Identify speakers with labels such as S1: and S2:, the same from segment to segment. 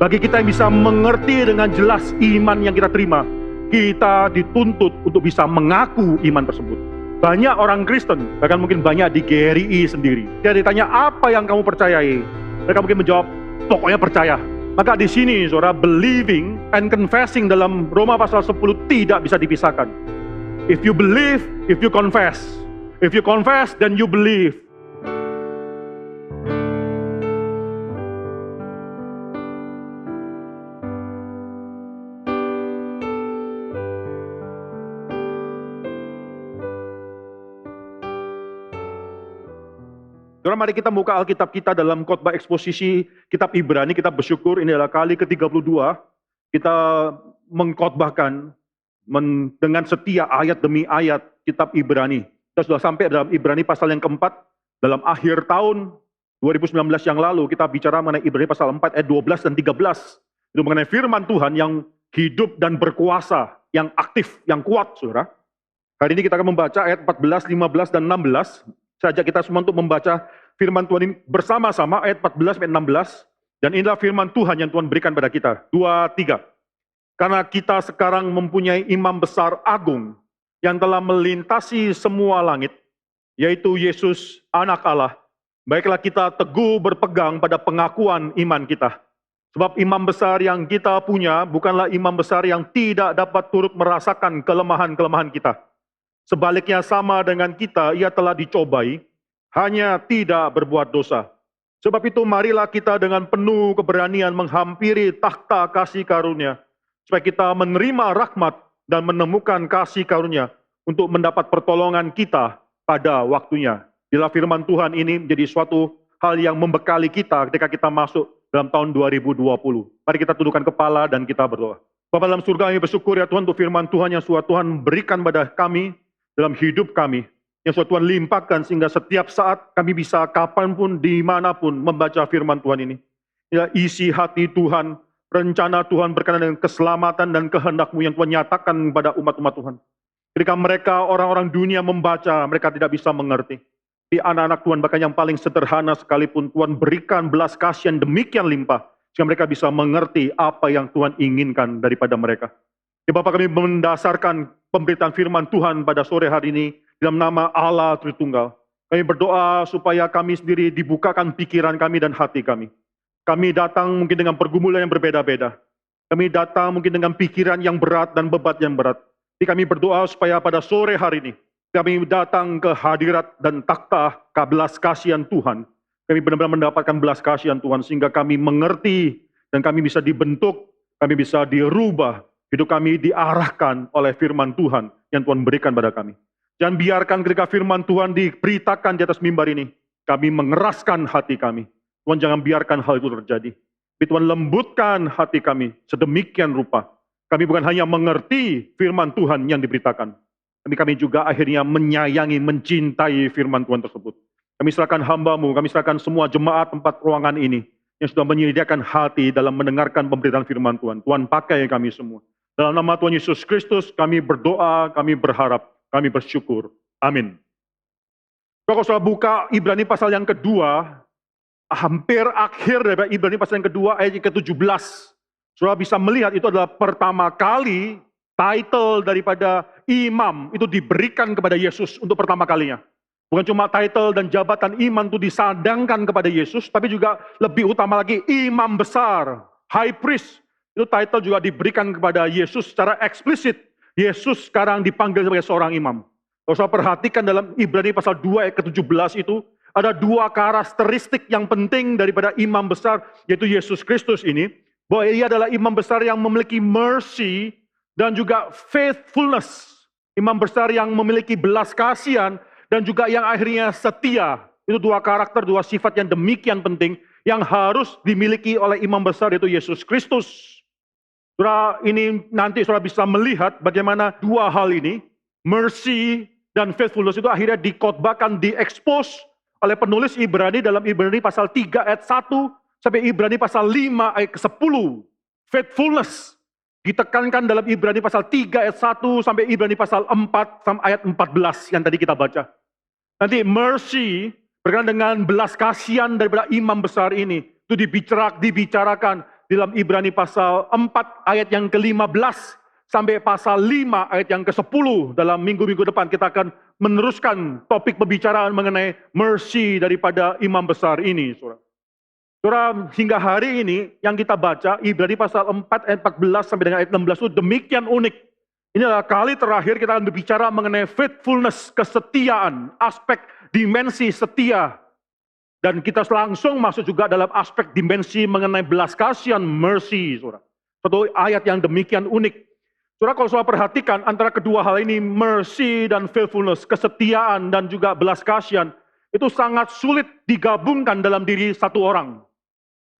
S1: Bagi kita yang bisa mengerti dengan jelas iman yang kita terima, kita dituntut untuk bisa mengaku iman tersebut. Banyak orang Kristen, bahkan mungkin banyak di GRI sendiri, dia ditanya apa yang kamu percayai, mereka mungkin menjawab pokoknya percaya. Maka di sini saudara, believing and confessing dalam Roma pasal 10 tidak bisa dipisahkan. If you believe, if you confess. If you confess, then you believe. Saudara, mari kita buka Alkitab kita dalam khotbah eksposisi kitab Ibrani. Kita bersyukur ini adalah kali ke-32 kita mengkhotbahkan dengan setia ayat demi ayat kitab Ibrani. Kita sudah sampai dalam Ibrani pasal yang keempat. Dalam akhir tahun 2019 yang lalu kita bicara mengenai Ibrani pasal 4 ayat 12 dan 13. Itu mengenai firman Tuhan yang hidup dan berkuasa, yang aktif, yang kuat, saudara. Hari ini kita akan membaca ayat 14, 15, dan 16. Saya ajak kita semua untuk membaca firman Tuhan ini bersama-sama ayat 14 sampai 16. Dan inilah firman Tuhan yang Tuhan berikan pada kita. 2, 3. Karena kita sekarang mempunyai imam besar agung yang telah melintasi semua langit, yaitu Yesus anak Allah. Baiklah kita teguh berpegang pada pengakuan iman kita. Sebab imam besar yang kita punya bukanlah imam besar yang tidak dapat turut merasakan kelemahan-kelemahan kita. Sebaliknya sama dengan kita, ia telah dicobai, hanya tidak berbuat dosa. Sebab itu marilah kita dengan penuh keberanian menghampiri takhta kasih karunia, supaya kita menerima rahmat dan menemukan kasih karunia untuk mendapat pertolongan kita pada waktunya. Bila firman Tuhan ini menjadi suatu hal yang membekali kita ketika kita masuk dalam tahun 2020. Mari kita tundukkan kepala dan kita berdoa. Bapa dalam surga, kami bersyukur ya Tuhan untuk firman Tuhan yang Tuhan berikan pada kami dalam hidup kami, yang Tuhan limpahkan sehingga setiap saat kami bisa kapanpun, dimanapun membaca firman Tuhan ini. Ya, isi hati Tuhan, rencana Tuhan berkenaan dengan keselamatan dan kehendak-Mu yang Tuhan nyatakan kepada umat-umat Tuhan. Ketika mereka, orang-orang dunia membaca, mereka tidak bisa mengerti. Di anak-anak Tuhan, bahkan yang paling sederhana sekalipun, Tuhan berikan belas kasihan demikian limpah, sehingga mereka bisa mengerti apa yang Tuhan inginkan daripada mereka. Ya Bapak, kami mendasarkan pemberitaan firman Tuhan pada sore hari ini dalam nama Allah Tritunggal. Kami berdoa supaya kami sendiri dibukakan pikiran kami dan hati kami. Kami datang mungkin dengan pergumulan yang berbeda-beda. Kami datang mungkin dengan pikiran yang berat dan beban yang berat. Jadi kami berdoa supaya pada sore hari ini kami datang ke hadirat dan takhta belas kasihan Tuhan. Kami benar-benar mendapatkan belas kasihan Tuhan sehingga kami mengerti dan kami bisa dibentuk, kami bisa dirubah. Hidup kami diarahkan oleh firman Tuhan yang Tuhan berikan pada kami. Jangan biarkan ketika firman Tuhan diberitakan di atas mimbar ini, kami mengeraskan hati kami. Tuhan jangan biarkan hal itu terjadi. Tapi Tuhan lembutkan hati kami sedemikian rupa. Kami bukan hanya mengerti firman Tuhan yang diberitakan, tapi kami juga akhirnya menyayangi, mencintai firman Tuhan tersebut. Kami serahkan hamba-Mu, kami serahkan semua jemaat tempat ruangan ini yang sudah menyediakan hati dalam mendengarkan pemberitaan firman Tuhan. Tuhan pakai kami semua. Dalam nama Tuhan Yesus Kristus kami berdoa, kami berharap, kami bersyukur. Amin. Kalau saudara buka Ibrani pasal yang kedua, hampir akhir dari Ibrani pasal yang kedua ayat yang ke-17. Saudara bisa melihat itu adalah pertama kali title daripada imam itu diberikan kepada Yesus untuk pertama kalinya. Bukan cuma title dan jabatan imam itu disadangkan kepada Yesus, tapi juga lebih utama lagi imam besar, high priest. Itu title juga diberikan kepada Yesus secara eksplisit. Yesus sekarang dipanggil sebagai seorang imam. Kalau saya perhatikan dalam Ibrani pasal 2 ayat ke-17 itu, ada dua karakteristik yang penting daripada imam besar, yaitu Yesus Kristus ini. Bahwa ia adalah imam besar yang memiliki mercy dan juga faithfulness. Imam besar yang memiliki belas kasihan dan juga yang akhirnya setia. Itu dua karakter, dua sifat yang demikian penting yang harus dimiliki oleh imam besar, yaitu Yesus Kristus. Saudara, ini nanti saudara bisa melihat bagaimana dua hal ini, mercy dan faithfulness itu akhirnya dikhotbahkan, diekspos oleh penulis Ibrani dalam Ibrani pasal 3 ayat 1 sampai Ibrani pasal 5 ayat ke-10. Faithfulness ditekankan dalam Ibrani pasal 3 ayat 1 sampai Ibrani pasal 4 sampai ayat 14 yang tadi kita baca. Nanti mercy berkaitan dengan belas kasihan daripada imam besar ini itu dibicarakan di dalam Ibrani pasal 4 ayat yang ke-15 sampai pasal 5 ayat yang ke-10. Dalam minggu-minggu depan kita akan meneruskan topik pembicaraan mengenai mercy daripada imam besar ini, saudara. Saudara, hingga hari ini yang kita baca Ibrani pasal 4 ayat 14 sampai dengan ayat 16 itu demikian unik. Ini adalah kali terakhir kita akan berbicara mengenai faithfulness, kesetiaan, aspek dimensi setia. Dan kita langsung masuk juga dalam aspek dimensi mengenai belas kasihan, mercy, saudara. Satu ayat yang demikian unik. Saudara, kalau saudara perhatikan antara kedua hal ini, mercy dan faithfulness, kesetiaan dan juga belas kasihan, itu sangat sulit digabungkan dalam diri satu orang.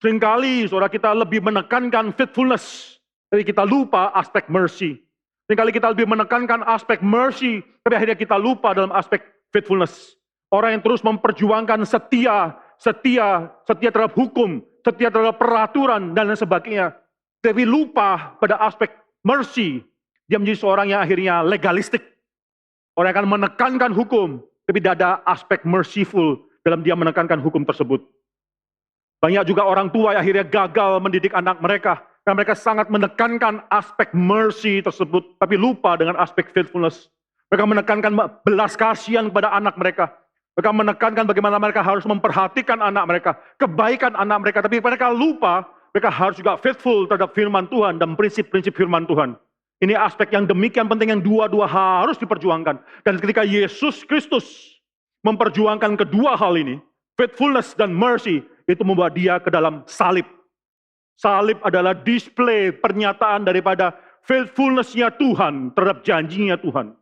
S1: Seringkali, saudara, kita lebih menekankan faithfulness, tapi kita lupa aspek mercy. Seringkali kita lebih menekankan aspek mercy, tapi akhirnya kita lupa dalam aspek faithfulness. Orang yang terus memperjuangkan setia terhadap hukum, setia terhadap peraturan, dan lain sebagainya. Tapi lupa pada aspek mercy. Dia menjadi seorang yang akhirnya legalistik. Orang yang akan menekankan hukum, tapi tidak ada aspek merciful dalam dia menekankan hukum tersebut. Banyak juga orang tua yang akhirnya gagal mendidik anak mereka. Karena mereka sangat menekankan aspek mercy tersebut, tapi lupa dengan aspek faithfulness. Mereka menekankan belas kasihan kepada anak mereka. Mereka menekankan bagaimana mereka harus memperhatikan anak mereka, kebaikan anak mereka. Tapi mereka lupa, mereka harus juga faithful terhadap firman Tuhan dan prinsip-prinsip firman Tuhan. Ini aspek yang demikian penting yang dua-dua harus diperjuangkan. Dan ketika Yesus Kristus memperjuangkan kedua hal ini, faithfulness dan mercy, itu membawa dia ke dalam salib. Salib adalah display pernyataan daripada faithfulness-nya Tuhan terhadap janjinya Tuhan.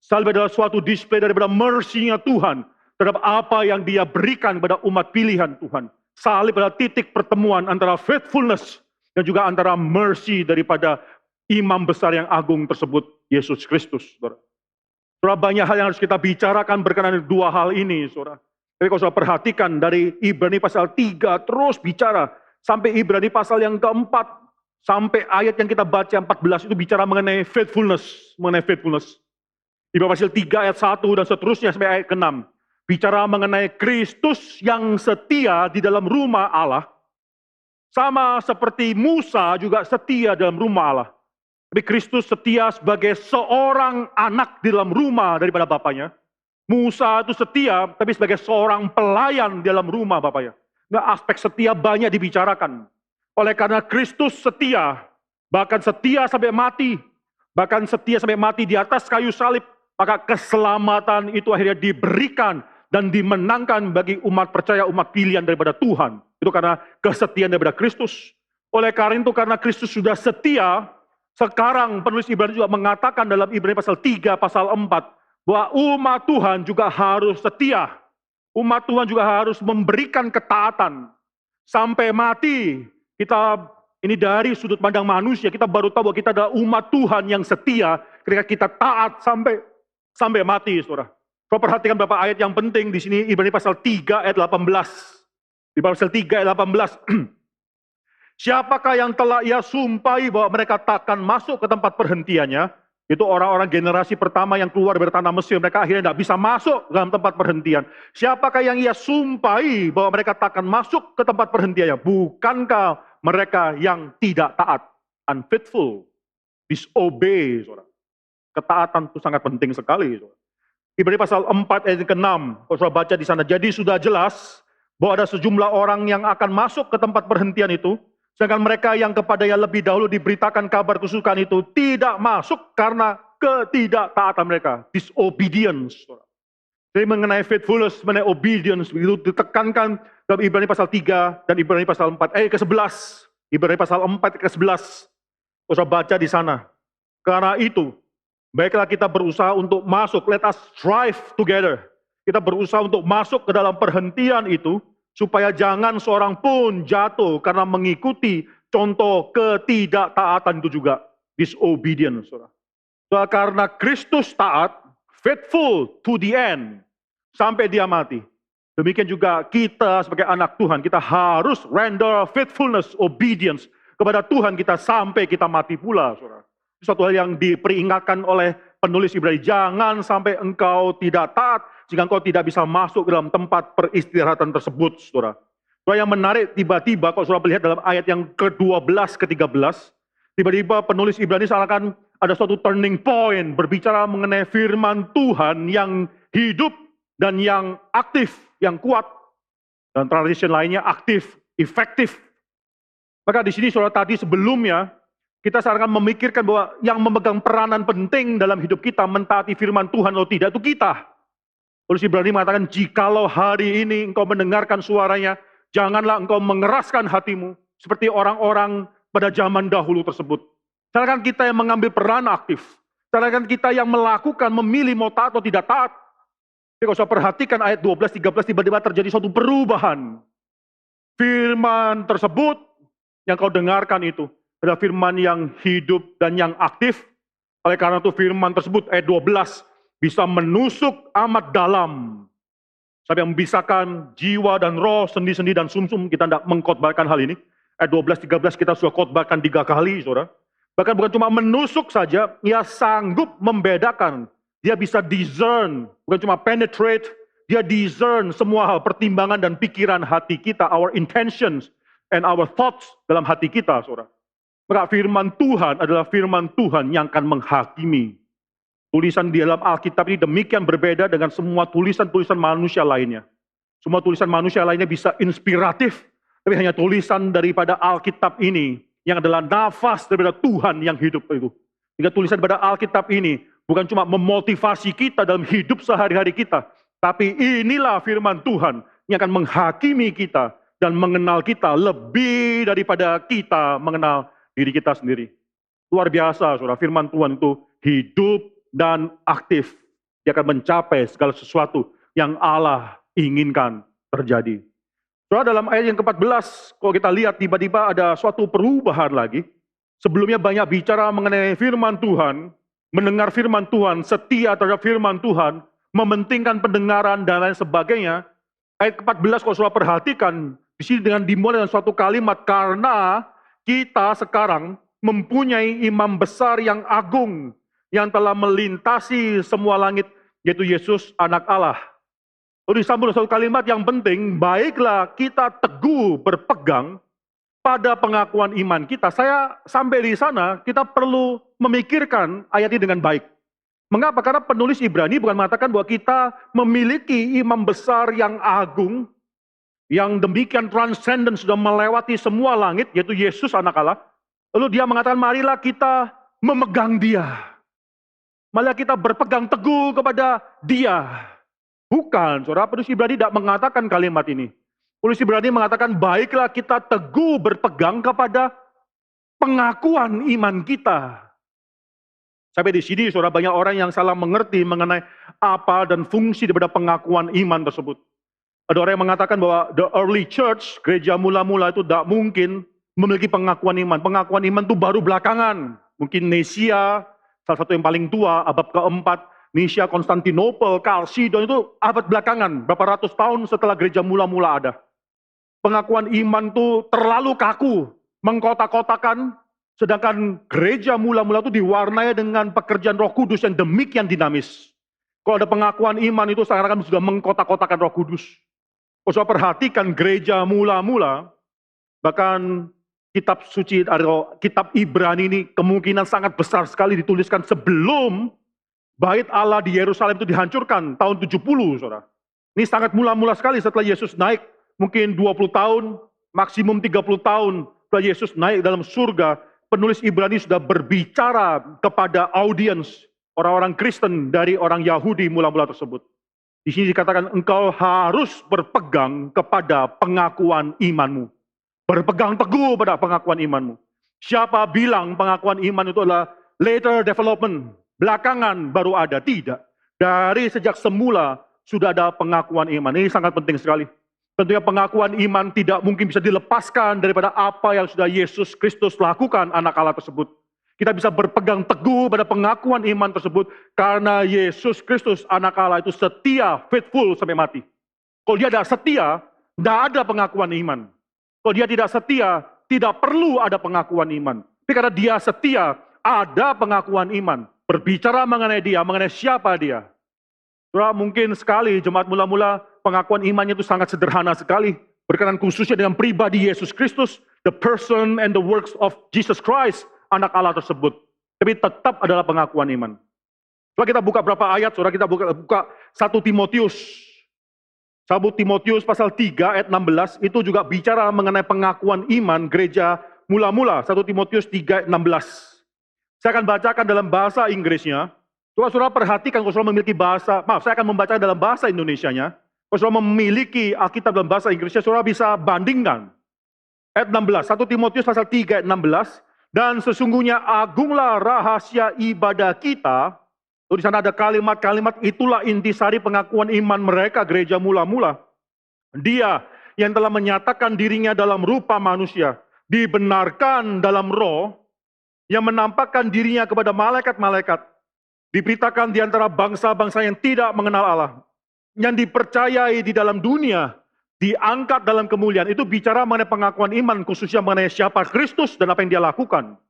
S1: Salib adalah suatu display daripada mercy-nya Tuhan terhadap apa yang dia berikan kepada umat pilihan Tuhan. Salib adalah titik pertemuan antara faithfulness dan juga antara mercy daripada imam besar yang agung tersebut, Yesus Kristus. Saudara, banyak hal yang harus kita bicarakan berkenaan dua hal ini, saudara. Tapi kalau saudara perhatikan dari Ibrani pasal 3 terus bicara sampai Ibrani pasal yang keempat, sampai ayat yang kita baca 14 itu bicara mengenai faithfulness, Ibrani pasal 3 ayat 1 dan seterusnya sampai ayat ke-6. Bicara mengenai Kristus yang setia di dalam rumah Allah. Sama seperti Musa juga setia dalam rumah Allah. Tapi Kristus setia sebagai seorang anak di dalam rumah daripada bapaknya. Musa itu setia tapi sebagai seorang pelayan di dalam rumah bapaknya. Nah, aspek setia banyak dibicarakan. Oleh karena Kristus setia, bahkan setia sampai mati. Bahkan setia sampai mati di atas kayu salib. Maka keselamatan itu akhirnya diberikan dan dimenangkan bagi umat percaya, umat pilihan daripada Tuhan. Itu karena kesetiaan daripada Kristus. Oleh karena itu, karena Kristus sudah setia, sekarang penulis Ibrani juga mengatakan dalam Ibrani pasal 3, pasal 4, bahwa umat Tuhan juga harus setia. Umat Tuhan juga harus memberikan ketaatan. Sampai mati, kita ini dari sudut pandang manusia, kita baru tahu bahwa kita adalah umat Tuhan yang setia ketika kita taat sampai mati, saudara. Kau perhatikan beberapa ayat yang penting di sini, Ibrani pasal 3 ayat 18. Di pasal 3 ayat 18. Siapakah yang telah ia sumpahi bahwa mereka takkan masuk ke tempat perhentiannya? Itu orang-orang generasi pertama yang keluar dari tanah Mesir. Mereka akhirnya tidak bisa masuk dalam tempat perhentian. Siapakah yang ia sumpahi bahwa mereka takkan masuk ke tempat perhentiannya? Bukankah mereka yang tidak taat? Unfaithful. Disobey, saudara. Ketaatan itu sangat penting sekali, saudara. Ibrani pasal 4 ayat ke-6, kalau saudara baca di sana. Jadi sudah jelas bahwa ada sejumlah orang yang akan masuk ke tempat perhentian itu, sedangkan mereka yang kepadanya lebih dahulu diberitakan kabar kesukaan itu tidak masuk karena ketidaktaatan mereka, disobedience. Jadi mengenai faithfulness, mengenai obedience, itu ditekankan dalam Ibrani pasal 3 dan Ibrani pasal 4, ayat ke-11. Ibrani pasal 4 ayat ke-11. Kalau saudara baca di sana. Karena itu, baiklah kita berusaha untuk masuk, let us strive together. Kita berusaha untuk masuk ke dalam perhentian itu, supaya jangan seorang pun jatuh karena mengikuti contoh ketidaktaatan itu juga. Disobedience. Saudara, karena Kristus taat, faithful to the end, sampai dia mati. Demikian juga kita sebagai anak Tuhan, kita harus render faithfulness, obedience kepada Tuhan kita sampai kita mati pula, saudara. Suatu hal yang diperingatkan oleh penulis Ibrani, jangan sampai engkau tidak taat, sehingga engkau tidak bisa masuk ke dalam tempat peristirahatan tersebut, saudara. Soal yang menarik, tiba-tiba kalau saudara melihat dalam ayat yang ke-12, ke-13, tiba-tiba penulis Ibrani seakan ada suatu turning point, berbicara mengenai firman Tuhan yang hidup dan yang aktif, yang kuat. Dan translation lainnya aktif, efektif. Maka di sini saudara tadi sebelumnya, kita seakan memikirkan bahwa yang memegang peranan penting dalam hidup kita, mentaati firman Tuhan atau tidak, itu kita. Penulis Ibrani mengatakan, jikalau hari ini engkau mendengarkan suaranya, janganlah engkau mengeraskan hatimu seperti orang-orang pada zaman dahulu tersebut. Seakan kita yang mengambil peran aktif. Seakan kita yang melakukan, memilih mau taat atau tidak taat. Jadi kalau saya perhatikan ayat 12, 13, tiba-tiba terjadi suatu perubahan. Firman tersebut yang kau dengarkan itu adalah firman yang hidup dan yang aktif. Oleh karena itu firman tersebut, ayat 12, bisa menusuk amat dalam. Sampai membisahkan jiwa dan roh, sendi-sendi dan sumsum. Kita tidak mengkhotbahkan hal ini. Ayat 12, 13 kita sudah khotbahkan 3 kali, saudara. Bahkan bukan cuma menusuk saja, ia sanggup membedakan. Dia bisa discern, bukan cuma penetrate, dia discern semua hal, pertimbangan dan pikiran hati kita, our intentions and our thoughts dalam hati kita, saudara. Maka firman Tuhan adalah firman Tuhan yang akan menghakimi. Tulisan di dalam Alkitab ini demikian berbeda dengan semua tulisan-tulisan manusia lainnya. Semua tulisan manusia lainnya bisa inspiratif, tapi hanya tulisan daripada Alkitab ini yang adalah nafas daripada Tuhan yang hidup itu. Hingga tulisan daripada Alkitab ini bukan cuma memotivasi kita dalam hidup sehari-hari kita, tapi inilah firman Tuhan yang akan menghakimi kita dan mengenal kita lebih daripada kita mengenal diri kita sendiri. Luar biasa, saudara, firman Tuhan itu hidup dan aktif. Dia akan mencapai segala sesuatu yang Allah inginkan terjadi. Saudara, dalam ayat yang ke-14, kalau kita lihat tiba-tiba ada suatu perubahan lagi. Sebelumnya banyak bicara mengenai firman Tuhan, mendengar firman Tuhan, setia terhadap firman Tuhan, mementingkan pendengaran dan lain sebagainya. Ayat ke-14 kalau saudara perhatikan, di sini dengan dimulai dengan suatu kalimat, karena kita sekarang mempunyai imam besar yang agung, yang telah melintasi semua langit, yaitu Yesus anak Allah. Lalu disambung satu kalimat yang penting, baiklah kita teguh berpegang pada pengakuan iman kita. Saya sampai di sana, kita perlu memikirkan ayat ini dengan baik. Mengapa? Karena penulis Ibrani bukan mengatakan bahwa kita memiliki imam besar yang agung, yang demikian transcendent, sudah melewati semua langit, yaitu Yesus anak Allah. Lalu dia mengatakan, marilah kita memegang dia. Malah kita berpegang teguh kepada dia. Bukan, saudara, penulis Ibrani tidak mengatakan kalimat ini. Penulis Ibrani mengatakan, baiklah kita teguh berpegang kepada pengakuan iman kita. Sampai di sini, saudara, banyak orang yang salah mengerti mengenai apa dan fungsi daripada pengakuan iman tersebut. Ada orang yang mengatakan bahwa the early church, gereja mula-mula itu tidak mungkin memiliki pengakuan iman. Pengakuan iman itu baru belakangan. Mungkin Nesia, salah satu yang paling tua, abad keempat, Nisia, Konstantinopel, Kalsidon itu abad belakangan, berapa ratus tahun setelah gereja mula-mula ada. Pengakuan iman itu terlalu kaku, mengkotak-kotakan, sedangkan gereja mula-mula itu diwarnai dengan pekerjaan Roh Kudus yang demikian dinamis. Kalau ada pengakuan iman itu seakan-akan sudah mengkotak-kotakan Roh Kudus. Kalau saya perhatikan gereja mula-mula, bahkan kitab suci atau kitab Ibrani ini kemungkinan sangat besar sekali dituliskan sebelum bait Allah di Yerusalem itu dihancurkan tahun 70, saudara. Ini sangat mula-mula sekali setelah Yesus naik, mungkin 20 tahun, maksimum 30 tahun setelah Yesus naik dalam surga, penulis Ibrani sudah berbicara kepada audiens orang-orang Kristen dari orang Yahudi mula-mula tersebut. Di sini dikatakan engkau harus berpegang kepada pengakuan imanmu. Berpegang teguh pada pengakuan imanmu. Siapa bilang pengakuan iman itu adalah later development, belakangan baru ada? Tidak. Dari sejak semula sudah ada pengakuan iman. Ini sangat penting sekali. Tentunya pengakuan iman tidak mungkin bisa dilepaskan daripada apa yang sudah Yesus Kristus lakukan, anak Allah tersebut. Kita bisa berpegang teguh pada pengakuan iman tersebut karena Yesus Kristus, anak Allah itu setia, faithful sampai mati. Kalau dia tidak setia, tidak ada pengakuan iman. Kalau dia tidak setia, tidak perlu ada pengakuan iman. Tapi karena dia setia, ada pengakuan iman. Berbicara mengenai dia, mengenai siapa dia. Mungkin sekali jemaat mula-mula pengakuan imannya itu sangat sederhana sekali. berkenan khususnya dengan pribadi Yesus Kristus, the person and the works of Jesus Christ, anak Allah tersebut. Tapi tetap adalah pengakuan iman. Coba kita buka berapa ayat, saudara, kita buka 1 Timotius. 1 Timotius pasal 3 ayat 16, itu juga bicara mengenai pengakuan iman gereja mula-mula. 1 Timotius 3 ayat 16. Saya akan bacakan dalam bahasa Inggrisnya. Coba saudara perhatikan, kalau saudara memiliki bahasa, saya akan membaca dalam bahasa Indonesianya. Kalau saudara memiliki Alkitab dalam bahasa Inggrisnya, saudara bisa bandingkan. Ayat 16, 1 Timotius pasal 3 ayat 16. Dan sesungguhnya agunglah rahasia ibadah kita. Di sana ada kalimat-kalimat, itulah intisari pengakuan iman mereka, gereja mula-mula. Dia yang telah menyatakan dirinya dalam rupa manusia, dibenarkan dalam roh, yang menampakkan dirinya kepada malaikat-malaikat, diberitakan di antara bangsa-bangsa yang tidak mengenal Allah, yang dipercayai di dalam dunia, diangkat dalam kemuliaan. Itu bicara mengenai pengakuan iman, khususnya mengenai siapa Kristus dan apa yang dia lakukan.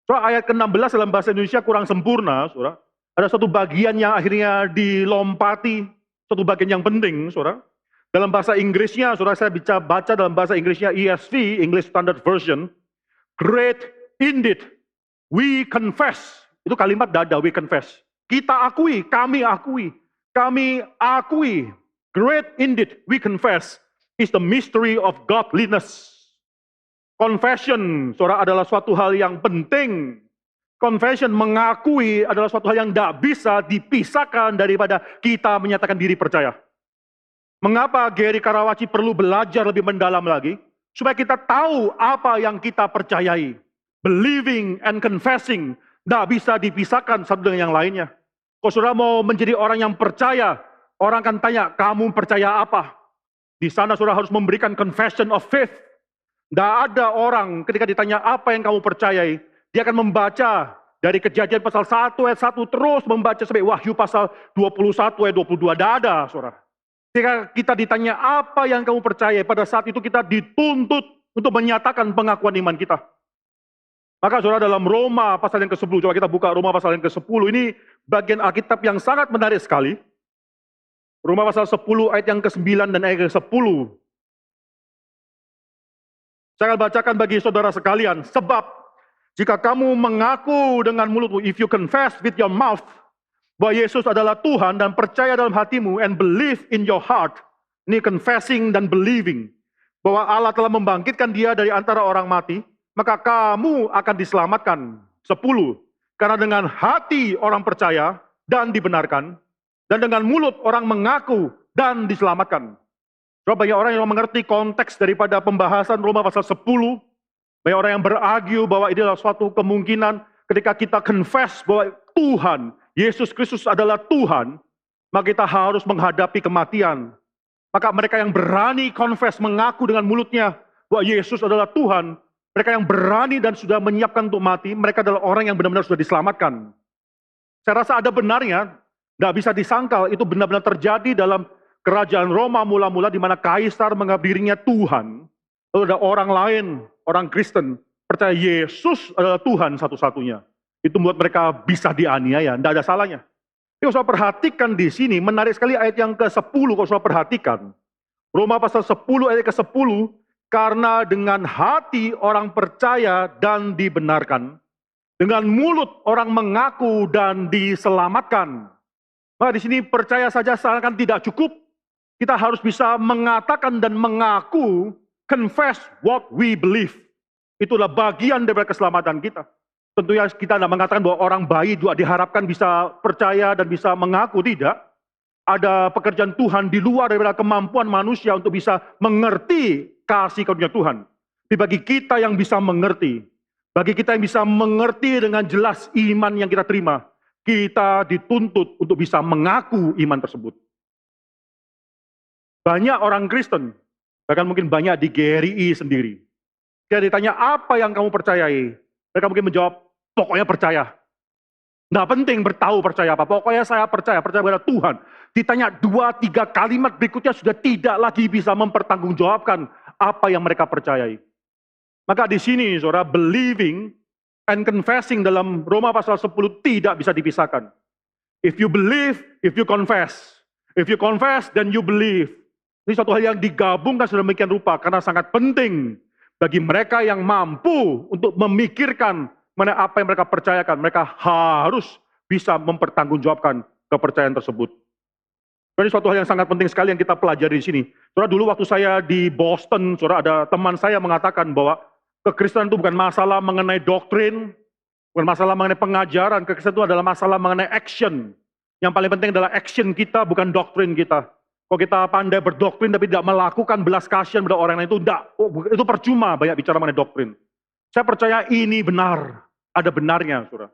S1: Ayat ke-16 dalam bahasa Indonesia kurang sempurna, saudara. Ada satu bagian yang akhirnya dilompati, satu bagian yang penting, saudara. Dalam bahasa Inggrisnya, saudara, saya bisa baca dalam bahasa Inggrisnya ESV, English Standard Version. Great indeed, we confess. Itu kalimat dada, we confess. Kita akui, kami akui. Kami akui. Great indeed, we confess, is the mystery of godliness. Confession, saudara, adalah suatu hal yang penting. Confession, mengakui, adalah suatu hal yang tidak bisa dipisahkan daripada kita menyatakan diri percaya. Mengapa Gary Karawaci perlu belajar lebih mendalam lagi? Supaya kita tahu apa yang kita percayai. Believing and confessing, tidak bisa dipisahkan satu dengan yang lainnya. Kalau saudara mau menjadi orang yang percaya, orang akan tanya, kamu percaya apa? Di sana saudara harus memberikan confession of faith. Tidak ada orang ketika ditanya apa yang kamu percayai, dia akan membaca dari Kejadian pasal 1 ayat 1 terus membaca sampai Wahyu pasal 21 ayat 22. Tidak ada, saudara. Ketika kita ditanya apa yang kamu percayai, pada saat itu kita dituntut untuk menyatakan pengakuan iman kita. Maka saudara, dalam Roma pasal yang ke-10, coba kita buka Roma pasal yang ke-10, ini bagian Alkitab yang sangat menarik sekali. Roma pasal 10 ayat yang ke-9 dan ayat ke-10. Saya akan bacakan bagi saudara sekalian. Sebab jika kamu mengaku dengan mulutmu, if you confess with your mouth, bahwa Yesus adalah Tuhan dan percaya dalam hatimu, and believe in your heart, ini confessing dan believing, bahwa Allah telah membangkitkan dia dari antara orang mati, maka kamu akan diselamatkan. 10. Karena dengan hati orang percaya dan dibenarkan, dan dengan mulut orang mengaku dan diselamatkan. Coba banyak orang yang mengerti konteks daripada pembahasan Roma pasal 10. Banyak orang yang berargue bahwa ini adalah suatu kemungkinan ketika kita confess bahwa Tuhan, Yesus Kristus adalah Tuhan, maka kita harus menghadapi kematian. Maka mereka yang berani confess, mengaku dengan mulutnya bahwa Yesus adalah Tuhan, mereka yang berani dan sudah menyiapkan untuk mati, mereka adalah orang yang benar-benar sudah diselamatkan. Saya rasa ada benarnya, tidak bisa disangkal, itu benar-benar terjadi dalam kerajaan Roma mula-mula di mana kaisar menganggap dirinya Tuhan. Lalu ada orang lain, orang Kristen, percaya Yesus adalah Tuhan satu-satunya. Itu membuat mereka bisa dianiaya, tidak ada salahnya. Kalau saya perhatikan di sini, menarik sekali ayat yang ke-10 kalau saya perhatikan. Roma pasal 10 ayat ke-10, karena dengan hati orang percaya dan dibenarkan, dengan mulut orang mengaku dan diselamatkan. Nah, di sini percaya saja seakan tidak cukup. Kita harus bisa mengatakan dan mengaku, confess what we believe. Itulah bagian dari keselamatan kita. Tentunya kita tidak mengatakan bahwa orang baik juga diharapkan bisa percaya dan bisa mengaku, tidak. Ada pekerjaan Tuhan di luar daripada kemampuan manusia untuk bisa mengerti kasih karunia Tuhan. Tapi bagi kita yang bisa mengerti, bagi kita yang bisa mengerti dengan jelas iman yang kita terima, kita dituntut untuk bisa mengaku iman tersebut. Banyak orang Kristen, bahkan mungkin banyak di GRI sendiri, ketika ditanya apa yang kamu percayai, mereka mungkin menjawab, pokoknya percaya. Nggak penting bertahu percaya apa, pokoknya saya percaya kepada Tuhan. Ditanya 2-3 kalimat berikutnya sudah tidak lagi bisa mempertanggungjawabkan apa yang mereka percayai. Maka di sini saudara, believing and confessing dalam Roma pasal 10 tidak bisa dipisahkan. If you believe, if you confess. If you confess, then you believe. Ini suatu hal yang digabungkan sedemikian rupa karena sangat penting bagi mereka yang mampu untuk memikirkan mana apa yang mereka percayakan. Mereka harus bisa mempertanggungjawabkan kepercayaan tersebut. Ini suatu hal yang sangat penting sekali yang kita pelajari di sini. Saudara, dulu waktu saya di Boston, saudara, ada teman saya mengatakan bahwa kekristenan itu bukan masalah mengenai doktrin, bukan masalah mengenai pengajaran. Kekristenan itu adalah masalah mengenai action. Yang paling penting adalah action kita, bukan doktrin kita. Kalau kita pandai berdoktrin tapi tidak melakukan belas kasihan pada orang lain, itu percuma banyak bicara mengenai doktrin. Saya percaya ini benar, ada benarnya, saudara.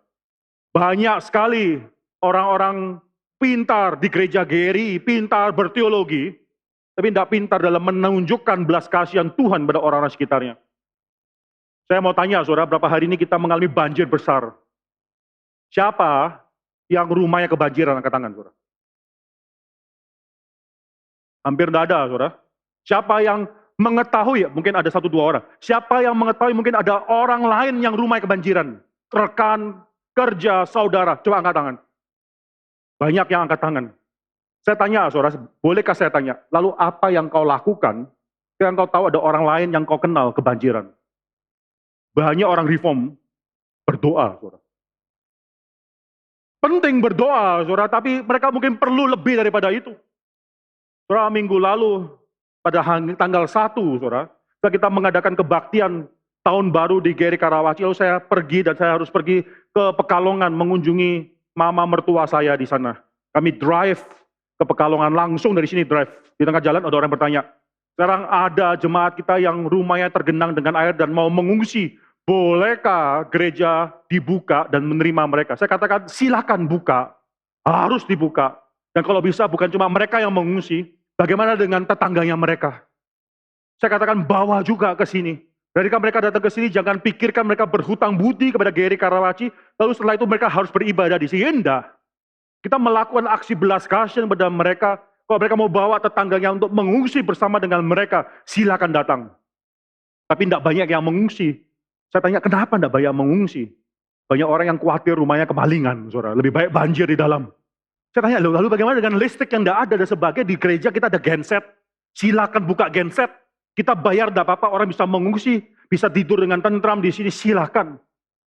S1: Banyak sekali orang-orang pintar di gereja GRI, pintar berteologi, tapi tidak pintar dalam menunjukkan belas kasihan Tuhan pada orang-orang sekitarnya. Saya mau tanya, saudara, berapa hari ini kita mengalami banjir besar? Siapa yang rumahnya kebanjiran? Angkat tangan, saudara. Hampir tidak ada, saudara. Siapa yang mengetahui? Mungkin ada 1-2 orang. Siapa yang mengetahui mungkin ada orang lain yang rumahnya kebanjiran? Rekan, kerja, saudara. Coba angkat tangan. Banyak yang angkat tangan. Saya tanya, saudara, bolehkah saya tanya, lalu apa yang kau lakukan ketika kau tahu ada orang lain yang kau kenal kebanjiran? Banyak orang reform berdoa, saudara. Penting berdoa, saudara, tapi mereka mungkin perlu lebih daripada itu. Saudara, minggu lalu, pada tanggal 1, saudara, kita mengadakan kebaktian tahun baru di GRI Karawaci, lalu saya pergi dan saya harus pergi ke Pekalongan mengunjungi mama mertua saya di sana. Kami drive ke Pekalongan, langsung dari sini drive. Di tengah jalan ada orang bertanya, sekarang ada jemaat kita yang rumahnya tergenang dengan air dan mau mengungsi. Bolehkah gereja dibuka dan menerima mereka? Saya katakan silakan buka, harus dibuka. Dan kalau bisa bukan cuma mereka yang mengungsi, bagaimana dengan tetangganya mereka? Saya katakan bawa juga ke sini. Dari mereka datang ke sini, jangan pikirkan mereka berhutang budi kepada GRI Karawaci, lalu setelah itu mereka harus beribadah di sini. Enggak. Kita melakukan aksi belas kasihan kepada mereka. Kalau mereka mau bawa tetangganya untuk mengungsi bersama dengan mereka, silakan datang. Tapi tidak banyak yang mengungsi. Saya tanya, kenapa tidak banyak mengungsi? Banyak orang yang khawatir rumahnya kemalingan, saudara. Lebih baik banjir di dalam. Saya tanya, lalu bagaimana dengan listrik yang tidak ada dan sebagainya? Di gereja kita ada genset. Silakan buka genset. Kita bayar, tidak apa-apa, orang bisa mengungsi. Bisa tidur dengan tentram di sini, silakan.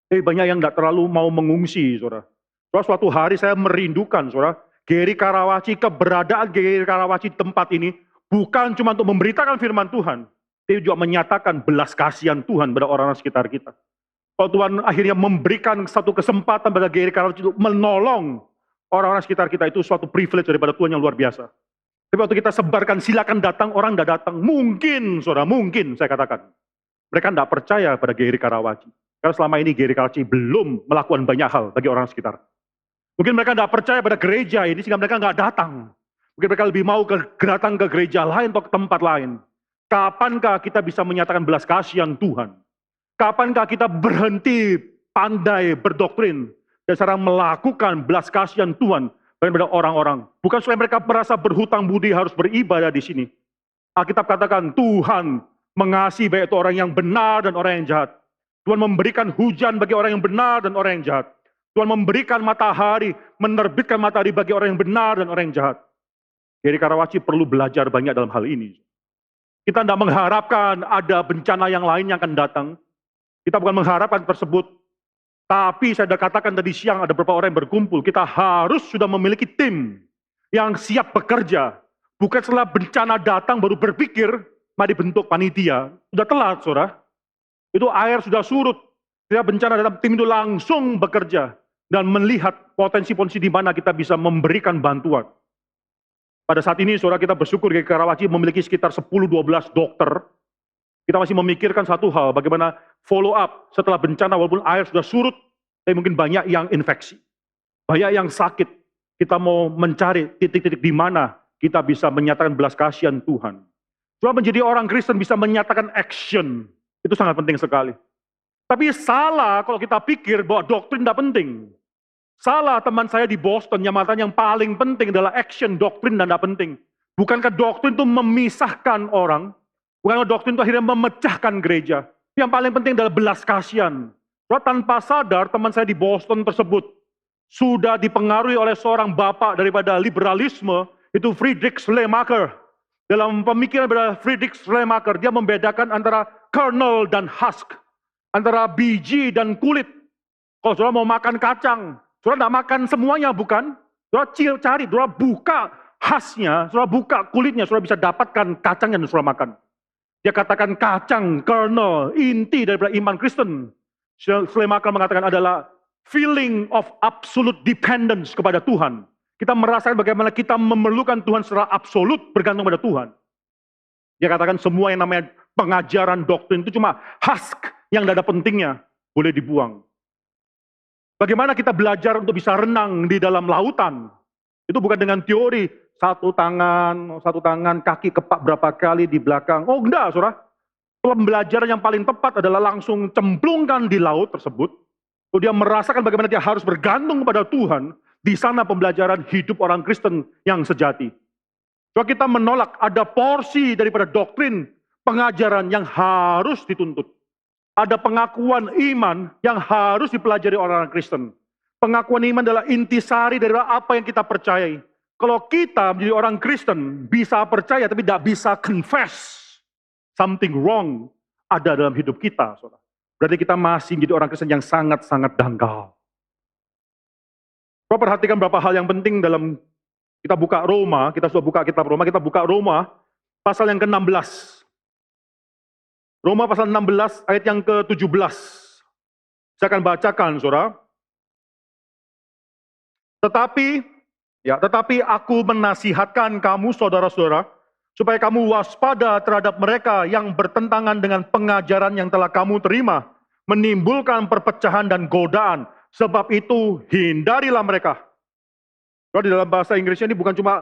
S1: Tapi banyak yang tidak terlalu mau mengungsi, saudara. Suatu hari saya merindukan, saudara, GRI Karawaci, keberadaan GRI Karawaci di tempat ini, bukan cuma untuk memberitakan firman Tuhan, tapi juga menyatakan belas kasihan Tuhan pada orang-orang sekitar kita. Kalau Tuhan akhirnya memberikan satu kesempatan pada GRI Karawaci untuk menolong orang-orang sekitar kita, itu suatu privilege daripada Tuhan yang luar biasa. Tapi waktu kita sebarkan, silakan datang, orang tidak datang. Mungkin, saudara, mungkin saya katakan. Mereka tidak percaya pada GRI Karawaci. Karena selama ini GRI Karawaci belum melakukan banyak hal bagi orang sekitar. Mungkin mereka tidak percaya pada gereja ini, sehingga mereka nggak datang. Mungkin mereka lebih mau datang ke gereja lain atau ke tempat lain. Kapankah kita bisa menyatakan belas kasihan Tuhan? Kapankah kita berhenti pandai berdoktrin dan sekarang melakukan belas kasihan Tuhan kepada orang-orang? Bukan supaya mereka merasa berhutang budi harus beribadah di sini. Alkitab katakan Tuhan mengasihi baik itu orang yang benar dan orang yang jahat. Tuhan memberikan hujan bagi orang yang benar dan orang yang jahat. Tuhan memberikan matahari, menerbitkan matahari bagi orang yang benar dan orang yang jahat. GRI Karawaci perlu belajar banyak dalam hal ini. Kita tidak mengharapkan ada bencana yang lain yang akan datang. Kita bukan mengharapkan tersebut. Tapi saya sudah katakan tadi siang ada beberapa orang yang berkumpul. Kita harus sudah memiliki tim yang siap bekerja. Bukan setelah bencana datang baru berpikir, mari bentuk panitia. Sudah telat, saudara. Itu air sudah surut. Ketika bencana datang, tim itu langsung bekerja. Dan melihat potensi-potensi di mana kita bisa memberikan bantuan. Pada saat ini, saudara, kita bersyukur GRI Karawaci memiliki sekitar 10-12 dokter. Kita masih memikirkan satu hal, bagaimana follow up setelah bencana, walaupun air sudah surut, tapi mungkin banyak yang infeksi. Banyak yang sakit. Kita mau mencari titik-titik di mana kita bisa menyatakan belas kasihan Tuhan. Cuma menjadi orang Kristen bisa menyatakan action. Itu sangat penting sekali. Tapi salah kalau kita pikir bahwa doktrin tidak penting. Salah teman saya di Boston yang mengatakan yang paling penting adalah action, doktrin dan tidak penting. Bukankah doktrin itu memisahkan orang? Bukankah doktrin itu akhirnya memecahkan gereja? Yang paling penting adalah belas kasihan. Tanpa sadar teman saya di Boston tersebut sudah dipengaruhi oleh seorang bapak daripada liberalisme, itu Friedrich Schleiermacher. Dalam pemikiran daripada Friedrich Schleiermacher, dia membedakan antara kernel dan husk, antara biji dan kulit. Kalau saudara mau makan kacang, saudara tidak makan semuanya, bukan? Saudara cari, saudara buka husknya, saudara buka kulitnya, saudara bisa dapatkan kacang yang saudara makan. Dia katakan kacang, kernel, inti daripada iman Kristen. Schleiermacher mengatakan adalah feeling of absolute dependence kepada Tuhan. Kita merasakan bagaimana kita memerlukan Tuhan secara absolut bergantung pada Tuhan. Dia katakan semua yang namanya pengajaran doktrin itu cuma husk yang tidak ada pentingnya, boleh dibuang. Bagaimana kita belajar untuk bisa renang di dalam lautan? Itu bukan dengan teori, satu tangan, kaki kepak berapa kali di belakang. Oh enggak, saudara. Pembelajaran yang paling tepat adalah langsung cemplungkan di laut tersebut. Lalu dia merasakan bagaimana dia harus bergantung kepada Tuhan. Di sana pembelajaran hidup orang Kristen yang sejati. So kita menolak ada porsi daripada doktrin pengajaran yang harus dituntut. Ada pengakuan iman yang harus dipelajari orang Kristen. Pengakuan iman adalah intisari dari apa yang kita percayai. Kalau kita menjadi orang Kristen bisa percaya tapi tidak bisa confess something wrong ada dalam hidup kita, saudara. Berarti kita masih menjadi orang Kristen yang sangat-sangat dangkal. Kita perhatikan beberapa hal yang penting dalam kita buka Roma, kita sudah buka kitab Roma, kita buka Roma pasal yang ke-16. Roma pasal 16 ayat yang ke-17. Saya akan bacakan, saudara. Tetapi aku menasihatkan kamu saudara-saudara, supaya kamu waspada terhadap mereka yang bertentangan dengan pengajaran yang telah kamu terima, menimbulkan perpecahan dan godaan. Sebab itu hindarilah mereka. Kalau di dalam bahasa Inggrisnya ini bukan cuma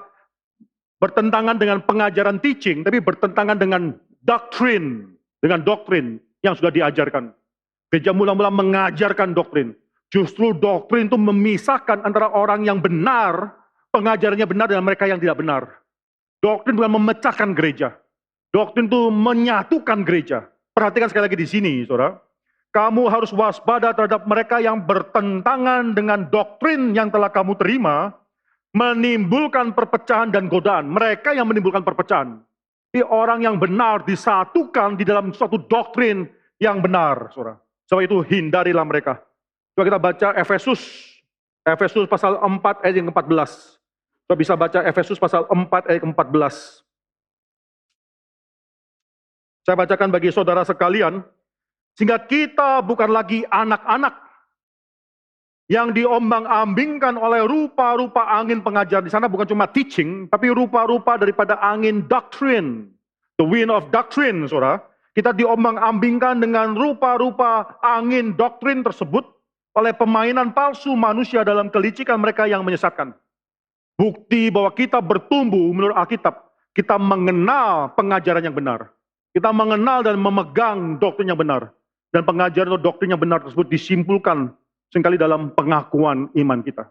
S1: bertentangan dengan pengajaran teaching, tapi bertentangan dengan doktrin yang sudah diajarkan. Gereja mula-mula mengajarkan doktrin. Justru doktrin itu memisahkan antara orang yang benar, pengajarannya benar, dan mereka yang tidak benar. Doktrin bukan memecahkan gereja. Doktrin itu menyatukan gereja. Perhatikan sekali lagi di sini, saudara. Kamu harus waspada terhadap mereka yang bertentangan dengan doktrin yang telah kamu terima, menimbulkan perpecahan dan godaan. Mereka yang menimbulkan perpecahan. Jadi orang yang benar disatukan di dalam suatu doktrin yang benar, saudara. Sebab itu hindarilah mereka. Coba kita baca Efesus pasal 4 ayat yang ke-14. Coba bisa baca Efesus pasal 4 ayat ke-14. Saya bacakan bagi saudara sekalian. Sehingga kita bukan lagi anak-anak yang diombang-ambingkan oleh rupa-rupa angin pengajaran. Di sana bukan cuma teaching, tapi rupa-rupa daripada angin doctrine. The wind of doctrine, saudara. Kita diombang-ambingkan dengan rupa-rupa angin doktrin tersebut oleh pemainan palsu manusia dalam kelicikan mereka yang menyesatkan. Bukti bahwa kita bertumbuh menurut Alkitab, kita mengenal pengajaran yang benar. Kita mengenal dan memegang doktrin yang benar. Dan pengajaran atau doktrin yang benar tersebut disimpulkan seringkali dalam pengakuan iman kita.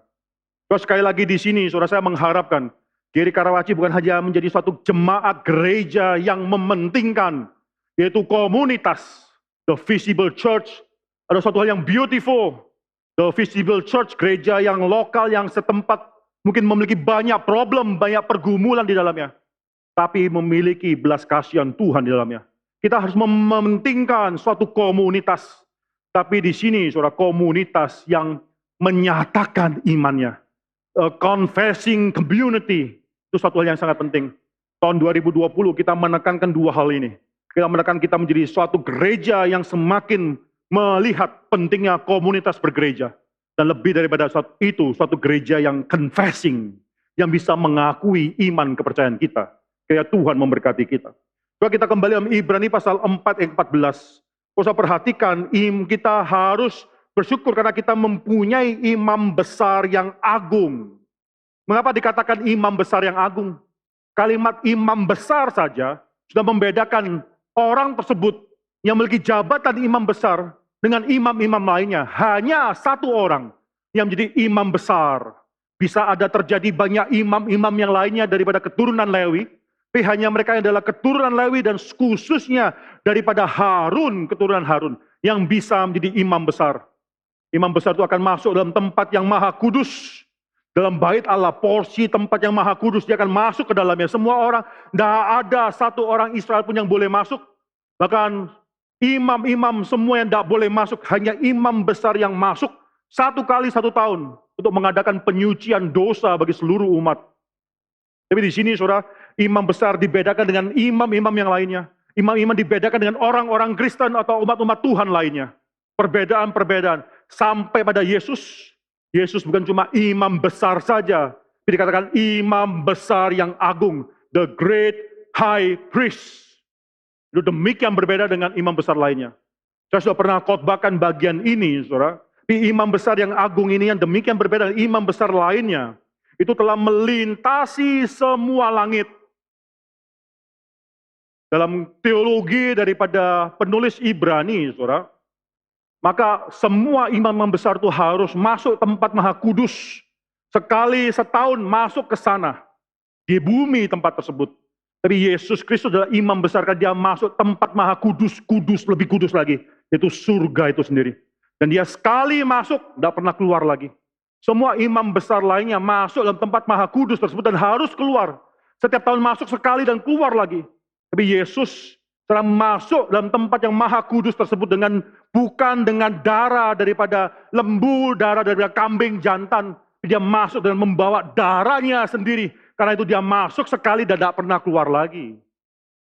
S1: Terus sekali lagi di sini, saudara, saya mengharapkan GRI Karawaci bukan hanya menjadi suatu jemaat gereja yang mementingkan, yaitu komunitas. The visible church ada suatu hal yang beautiful. The visible church, gereja yang lokal, yang setempat, mungkin memiliki banyak problem, banyak pergumulan di dalamnya. Tapi memiliki belas kasihan Tuhan di dalamnya. Kita harus mementingkan suatu komunitas. Tapi di sini, saudara, komunitas yang menyatakan imannya. A confessing community. Itu suatu hal yang sangat penting. Tahun 2020 kita menekankan dua hal ini. Kita menekan kita menjadi suatu gereja yang semakin melihat pentingnya komunitas bergereja. Dan lebih daripada itu, suatu gereja yang confessing. Yang bisa mengakui iman kepercayaan kita. Kayak Tuhan memberkati kita. Coba kita kembali dalam Ibrani pasal 4 ayat 14. Usah perhatikan, kita harus bersyukur karena kita mempunyai imam besar yang agung. Mengapa dikatakan imam besar yang agung? Kalimat imam besar saja sudah membedakan orang tersebut yang memiliki jabatan imam besar dengan imam-imam lainnya. Hanya satu orang yang menjadi imam besar. Bisa ada terjadi banyak imam-imam yang lainnya daripada keturunan Lewi. Tapi hanya mereka yang adalah keturunan Lewi dan khususnya daripada Harun, keturunan Harun, yang bisa menjadi imam besar. Imam besar itu akan masuk dalam tempat yang maha kudus. Dalam bait Allah, porsi tempat yang maha kudus, dia akan masuk ke dalamnya. Semua orang, tidak ada satu orang Israel pun yang boleh masuk. Bahkan imam-imam semua yang tidak boleh masuk, hanya imam besar yang masuk 1 kali 1 tahun untuk mengadakan penyucian dosa bagi seluruh umat. Tapi di sini saudara, imam besar dibedakan dengan imam-imam yang lainnya. Imam-imam dibedakan dengan orang-orang Kristen atau umat-umat Tuhan lainnya. Perbedaan-perbedaan. Sampai pada Yesus. Yesus bukan cuma imam besar saja. Tapi dikatakan imam besar yang agung. The great high priest. Itu demikian berbeda dengan imam besar lainnya. Saya sudah pernah khotbahkan bagian ini, saudara. Di imam besar yang agung ini yang demikian berbeda dengan imam besar lainnya. Itu telah melintasi semua langit. Dalam teologi daripada penulis Ibrani, saudara, maka semua imam besar itu harus masuk tempat maha kudus. Sekali setahun masuk ke sana. Di bumi tempat tersebut. Tapi Yesus Kristus adalah imam besar, kan dia masuk tempat maha kudus, kudus, lebih kudus lagi. Itu surga itu sendiri. Dan dia sekali masuk, tidak pernah keluar lagi. Semua imam besar lainnya masuk dalam tempat maha kudus tersebut dan harus keluar. Setiap tahun masuk sekali dan keluar lagi. Tapi Yesus telah masuk dalam tempat yang maha kudus tersebut bukan dengan darah daripada lembu, darah daripada kambing jantan. Dia masuk dan membawa darahnya sendiri. Karena itu dia masuk sekali dan tidak pernah keluar lagi.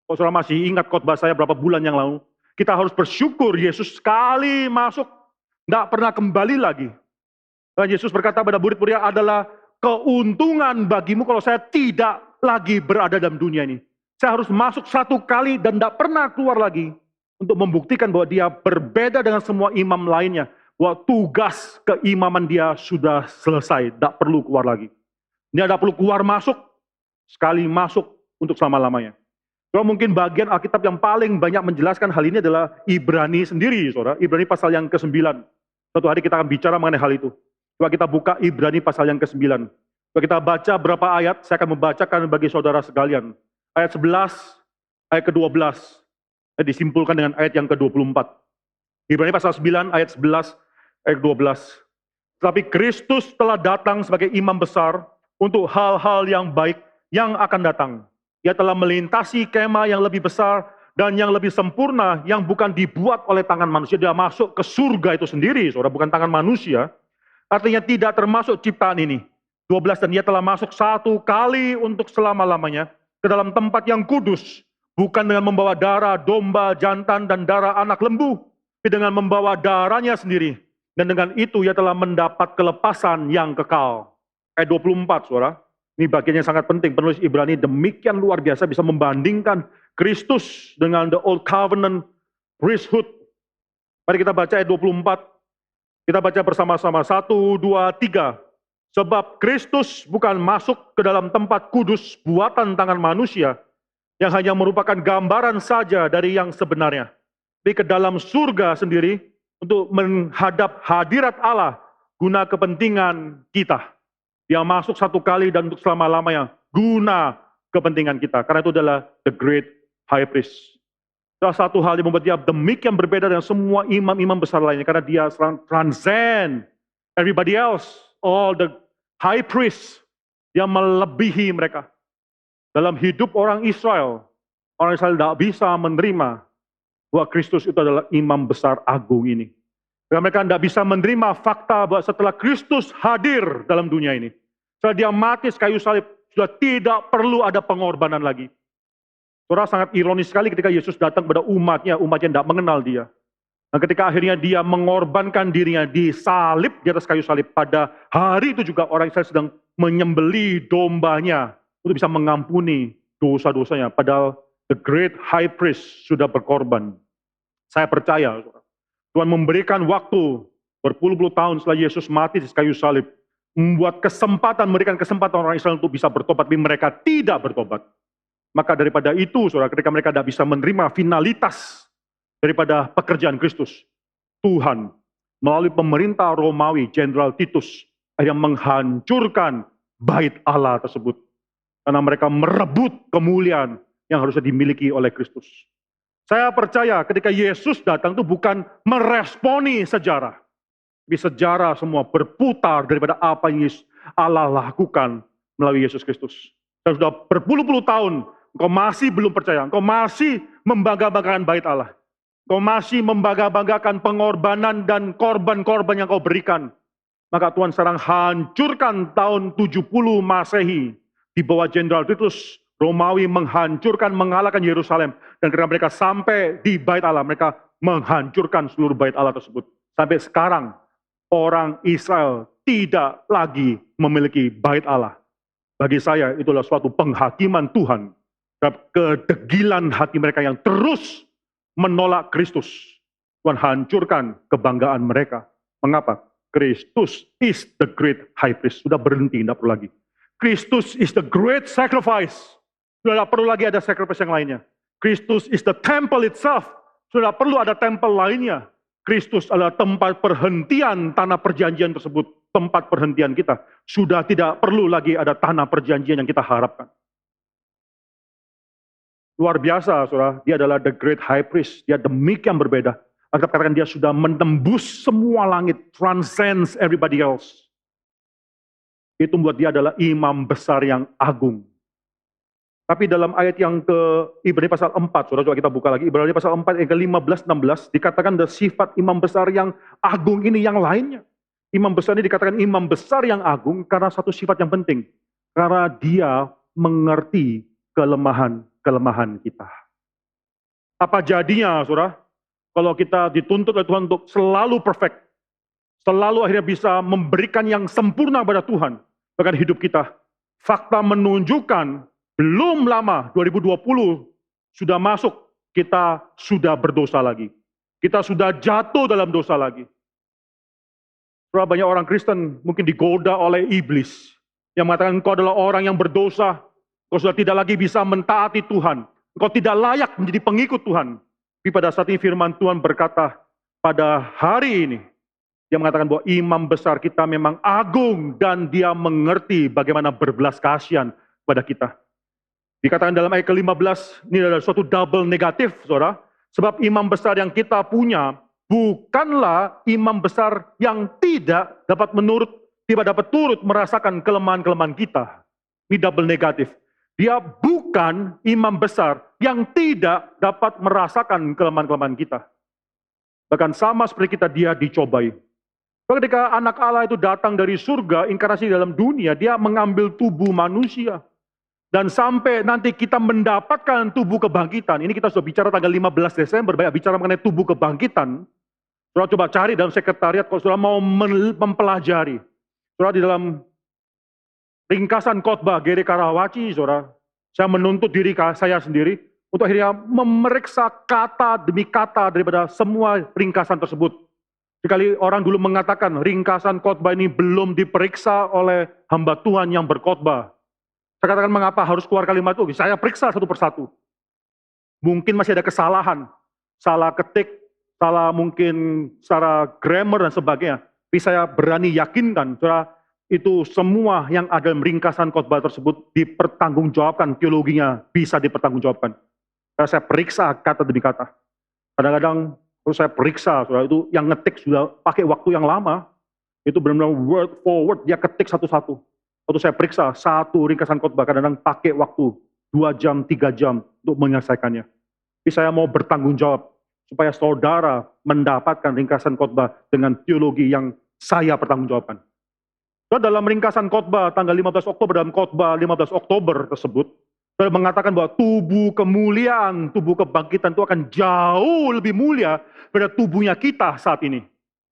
S1: Kalau saudara masih ingat khotbah saya berapa bulan yang lalu, kita harus bersyukur Yesus sekali masuk, tidak pernah kembali lagi. Dan Yesus berkata pada murid-muridnya, adalah keuntungan bagimu kalau saya tidak lagi berada dalam dunia ini. Saya harus masuk 1 kali dan tidak pernah keluar lagi. Untuk membuktikan bahwa dia berbeda dengan semua imam lainnya. Bahwa tugas keimaman dia sudah selesai. Tidak perlu keluar lagi. Dia tidak perlu keluar masuk. Sekali masuk untuk selama-lamanya. Kalau mungkin bagian Alkitab yang paling banyak menjelaskan hal ini adalah Ibrani sendiri, saudara. Ibrani pasal yang ke-9. Suatu hari kita akan bicara mengenai hal itu. Coba kita buka Ibrani pasal yang ke-9. Coba kita baca berapa ayat, saya akan membacakan bagi saudara sekalian. Ayat 11, ayat ke-12. Disimpulkan dengan ayat yang ke-24. Ibrani pasal 9, ayat 11, ayat 12. Tetapi Kristus telah datang sebagai imam besar untuk hal-hal yang baik yang akan datang. Ia telah melintasi kemah yang lebih besar dan yang lebih sempurna yang bukan dibuat oleh tangan manusia. Dia masuk ke surga itu sendiri, saudara, bukan tangan manusia. Artinya tidak termasuk ciptaan ini. 12, dan ia telah masuk 1 kali untuk selama-lamanya ke dalam tempat yang kudus, bukan dengan membawa darah domba jantan dan darah anak lembu, tapi dengan membawa darahnya sendiri. Dan dengan itu ia telah mendapat kelepasan yang kekal. Ayat 24, saudara. Ini bagian yang sangat penting. Penulis Ibrani demikian luar biasa bisa membandingkan Kristus dengan the old covenant priesthood. Mari kita baca ayat 24. Kita baca bersama-sama. 1, 2, 3. Sebab Kristus bukan masuk ke dalam tempat kudus buatan tangan manusia, yang hanya merupakan gambaran saja dari yang sebenarnya. Tapi ke dalam surga sendiri, untuk menghadap hadirat Allah, guna kepentingan kita. Dia masuk 1 kali dan untuk selama-lamanya, guna kepentingan kita. Karena itu adalah the great high priest. Salah satu hal yang membuat dia demikian berbeda dengan semua imam-imam besar lainnya. Karena dia transcend everybody else. All the high priest, yang melebihi mereka. Dalam hidup orang Israel tidak bisa menerima bahwa Kristus itu adalah imam besar agung ini. Karena mereka tidak bisa menerima fakta bahwa setelah Kristus hadir dalam dunia ini, setelah dia mati di kayu salib, sudah tidak perlu ada pengorbanan lagi. Saudara, sangat ironis sekali ketika Yesus datang kepada umatnya tidak mengenal dia. Nah, ketika akhirnya dia mengorbankan dirinya disalib di atas kayu salib, pada hari itu juga orang Israel sedang menyembeli dombanya untuk bisa mengampuni dosa-dosanya. Padahal the great high priest sudah berkorban. Saya percaya Tuhan memberikan waktu berpuluh-puluh tahun setelah Yesus mati di kayu salib, memberikan kesempatan orang Israel untuk bisa bertobat, tapi mereka tidak bertobat. Maka daripada itu, saudara, ketika mereka tidak bisa menerima finalitas daripada pekerjaan Kristus, Tuhan melalui pemerintah Romawi, Jenderal Titus, yang menghancurkan bait Allah tersebut. Karena mereka merebut kemuliaan yang harusnya dimiliki oleh Kristus. Saya percaya ketika Yesus datang itu bukan meresponi sejarah. Tapi sejarah semua berputar daripada Allah lakukan melalui Yesus Kristus. Dan sudah berpuluh-puluh tahun, engkau masih belum percaya, engkau masih membangga-banggakan bait Allah. Engkau masih membangga-banggakan pengorbanan dan korban-korban yang kau berikan. Maka Tuhan sekarang hancurkan tahun 70 Masehi di bawah Jenderal Titus. Romawi menghancurkan, mengalahkan Yerusalem. Dan karena mereka sampai di bait Allah, mereka menghancurkan seluruh bait Allah tersebut. Sampai sekarang, orang Israel tidak lagi memiliki bait Allah. Bagi saya, itulah suatu penghakiman Tuhan terhadap kedegilan hati mereka yang terus menolak Kristus. Tuhan hancurkan kebanggaan mereka. Mengapa? Kristus is the great high priest. Sudah berhenti, tidak perlu lagi. Kristus is the great sacrifice. Sudah tidak perlu lagi ada sacrifice yang lainnya. Kristus is the temple itself. Sudah tidak perlu ada temple lainnya. Kristus adalah tempat perhentian tanah perjanjian tersebut. Tempat perhentian kita. Sudah tidak perlu lagi ada tanah perjanjian yang kita harapkan. Luar biasa, saudara. Dia adalah the great high priest. Dia demikian berbeda. Alkitab katakan dia sudah menembus semua langit. Transcends everybody else. Itu membuat dia adalah imam besar yang agung. Tapi dalam ayat yang ke Ibrani pasal 4, saudara, coba kita buka lagi. Ibrani pasal 4 ayat ke-15-16, dikatakan ada sifat imam besar yang agung ini yang lainnya. Imam besar ini dikatakan imam besar yang agung karena satu sifat yang penting. Karena dia mengerti kelemahan-kelemahan kita. Apa jadinya, saudara? Kalau kita dituntut oleh Tuhan untuk selalu perfect. Selalu akhirnya bisa memberikan yang sempurna pada Tuhan. Bahkan hidup kita. Fakta menunjukkan belum lama, 2020 sudah masuk, kita sudah berdosa lagi. Kita sudah jatuh dalam dosa lagi. Banyak orang Kristen mungkin digoda oleh iblis. Yang mengatakan engkau adalah orang yang berdosa, engkau sudah tidak lagi bisa mentaati Tuhan. Engkau tidak layak menjadi pengikut Tuhan. Tapi pada saat ini firman Tuhan berkata, pada hari ini, dia mengatakan bahwa imam besar kita memang agung dan dia mengerti bagaimana berbelas kasihan pada kita. Dikatakan dalam ayat ke-15, ini adalah suatu double negatif, saudara. Sebab imam besar yang kita punya, bukanlah imam besar yang tidak dapat turut merasakan kelemahan-kelemahan kita. Ini double negatif. Dia bukan imam besar yang tidak dapat merasakan kelemahan-kelemahan kita. Bahkan sama seperti kita, dia dicobai. Ketika anak Allah itu datang dari surga, inkarnasi dalam dunia, dia mengambil tubuh manusia. Dan sampai nanti kita mendapatkan tubuh kebangkitan. Ini kita sudah bicara tanggal 15 Desember, banyak bicara mengenai tubuh kebangkitan. Saudara coba cari dalam sekretariat, kalau saudara mau mempelajari. Saudara di dalam ringkasan khotbah Gere Karawaci, saudara, saya menuntut diri saya sendiri untuk akhirnya memeriksa kata demi kata daripada semua ringkasan tersebut. Sekali orang dulu mengatakan ringkasan khotbah ini belum diperiksa oleh hamba Tuhan yang berkhotbah. Saya katakan mengapa harus keluar kalimat itu? Saya periksa satu persatu. Mungkin masih ada kesalahan, salah ketik, salah mungkin secara grammar dan sebagainya. Tapi saya berani yakinkan, saudara, itu semua yang ada dalam ringkasan khotbah tersebut dipertanggungjawabkan, teologinya bisa dipertanggungjawabkan. Saya periksa kata demi kata. Kadang-kadang kalau saya periksa, saudara, itu yang ngetik sudah pakai waktu yang lama, itu benar-benar word for word, dia ketik satu-satu. Waktu saya periksa satu ringkasan khotbah, kadang-kadang pakai waktu 2 jam, 3 jam untuk menyelesaikannya. Tapi saya mau bertanggung jawab supaya saudara mendapatkan ringkasan khotbah dengan teologi yang saya pertanggungjawabkan. Dalam ringkasan khotbah tanggal 15 Oktober, dalam khotbah 15 Oktober tersebut, saya mengatakan bahwa tubuh kemuliaan, tubuh kebangkitan itu akan jauh lebih mulia pada tubuhnya kita saat ini.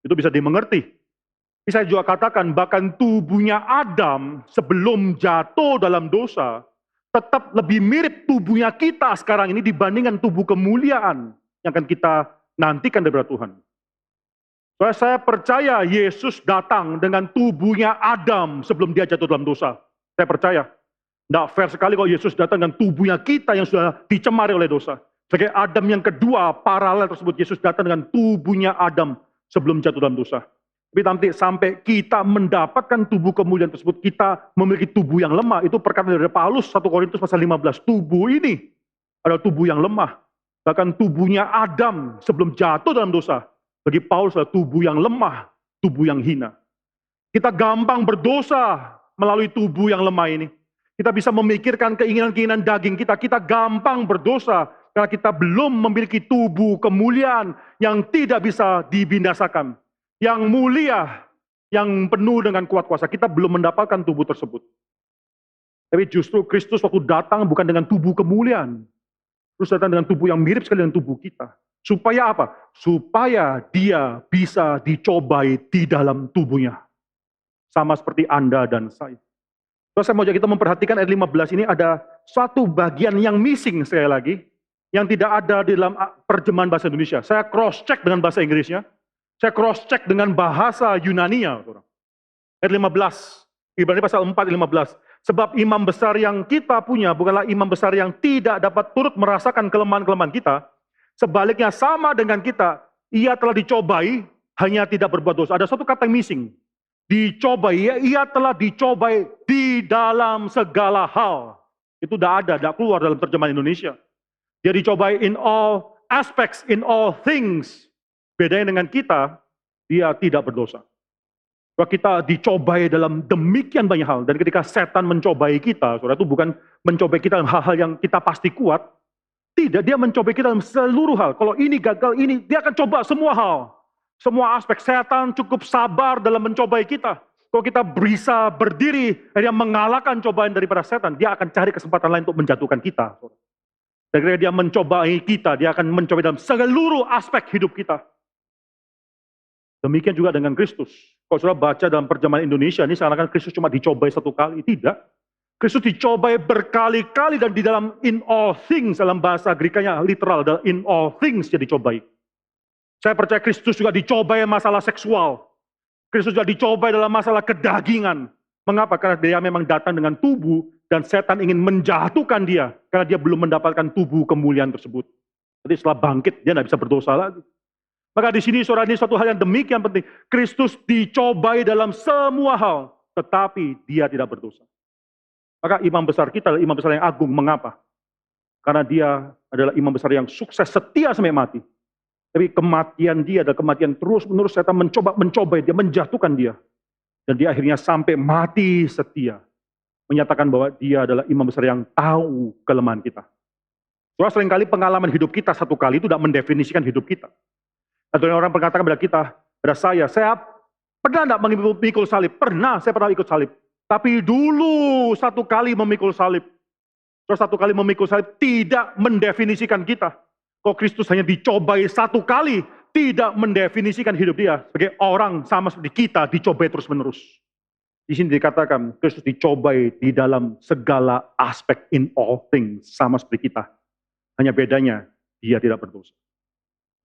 S1: Itu bisa dimengerti. Saya juga katakan bahkan tubuhnya Adam sebelum jatuh dalam dosa tetap lebih mirip tubuhnya kita sekarang ini dibandingkan tubuh kemuliaan yang akan kita nantikan daripada Tuhan. Saya percaya Yesus datang dengan tubuhnya Adam sebelum dia jatuh dalam dosa. Saya percaya. Tidak fair sekali kalau Yesus datang dengan tubuhnya kita yang sudah dicemari oleh dosa. Sebagai Adam yang kedua, paralel tersebut, Yesus datang dengan tubuhnya Adam sebelum jatuh dalam dosa. Tapi nanti sampai kita mendapatkan tubuh kemuliaan tersebut, kita memiliki tubuh yang lemah. Itu perkataan dari Paulus 1 Korintus pasal 15. Tubuh ini adalah tubuh yang lemah. Bahkan tubuhnya Adam sebelum jatuh dalam dosa. Bagi Paulus adalah tubuh yang lemah, tubuh yang hina. Kita gampang berdosa. melalui tubuh yang lemah ini. Kita bisa memikirkan keinginan-keinginan daging kita. Kita gampang berdosa karena kita belum memiliki tubuh kemuliaan yang tidak bisa dibinasakan. Yang mulia, yang penuh dengan kuat kuasa. Kita belum mendapatkan tubuh tersebut. Tapi justru Kristus waktu datang bukan dengan tubuh kemuliaan. Terus datang dengan tubuh yang mirip sekali dengan tubuh kita. Supaya apa? Supaya dia bisa dicobai di dalam tubuhnya. Sama seperti Anda dan saya. Terus saya mau ajak kita memperhatikan ayat 15 ini ada suatu bagian yang missing sekali lagi. Yang tidak ada di dalam terjemahan bahasa Indonesia. Saya cross check dengan bahasa Inggrisnya. Saya cross check dengan bahasa Yunania. Ayat 15. Ibrani pasal 4 ayat 15. Sebab imam besar yang kita punya bukanlah imam besar yang tidak dapat turut merasakan kelemahan-kelemahan kita. Sebaliknya sama dengan kita. Ia telah dicobai, hanya tidak berbuat dosa. Ada satu kata yang missing. Dicobai, ia telah dicobai di dalam segala hal. Itu tidak keluar dalam terjemahan Indonesia. Dia dicobai in all aspects, in all things. Bedanya dengan kita, dia tidak berdosa. Kalau kita dicobai dalam demikian banyak hal, dan ketika setan mencobai kita, saudara, itu bukan mencobai kita dalam hal-hal yang kita pasti kuat. Tidak, dia mencobai kita dalam seluruh hal. Kalau ini gagal, ini, dia akan coba semua hal. Semua aspek. Setan cukup sabar dalam mencobai kita. Kalau kita bisa berdiri, dia mengalahkan cobaan daripada setan, dia akan cari kesempatan lain untuk menjatuhkan kita. Dan ketika dia mencobai kita, dia akan mencobai dalam seluruh aspek hidup kita. Demikian juga dengan Kristus. Kalau saudara baca dalam terjemahan Indonesia, ini seakan-akan Kristus cuma dicobai satu kali. Tidak. Kristus dicobai berkali-kali dan di dalam in all things, dalam bahasa Grekanya literal, dalam in all things dia dicobai. Saya percaya Kristus juga dicobai masalah seksual. Kristus juga dicobai dalam masalah kedagingan. Mengapa? Karena dia memang datang dengan tubuh dan setan ingin menjatuhkan dia. Karena dia belum mendapatkan tubuh kemuliaan tersebut. Jadi setelah bangkit, dia tidak bisa berdosa lagi. Maka di sini saudara, ini suatu hal yang demikian penting. Kristus dicobai dalam semua hal. Tetapi dia tidak berdosa. Maka imam besar kita adalah imam besar yang agung. Mengapa? Karena dia adalah imam besar yang sukses setia sampai mati. Tapi kematian dia adalah kematian terus-menerus setan mencobai dia, menjatuhkan dia. Dan dia akhirnya sampai mati setia. Menyatakan bahwa dia adalah imam besar yang tahu kelemahan kita. Soalnya seringkali pengalaman hidup kita satu kali itu tidak mendefinisikan hidup kita. Atau orang mengatakan pada kita, pada saya pernah tidak memikul salib? Pernah, saya pernah ikut salib. Tapi dulu satu kali memikul salib. Terus satu kali memikul salib tidak mendefinisikan kita. Kok Kristus hanya dicobai satu kali, tidak mendefinisikan hidup dia sebagai orang sama seperti kita dicobai terus-menerus. Di sini dikatakan Kristus dicobai di dalam segala aspek in all things sama seperti kita. Hanya bedanya dia tidak berdosa.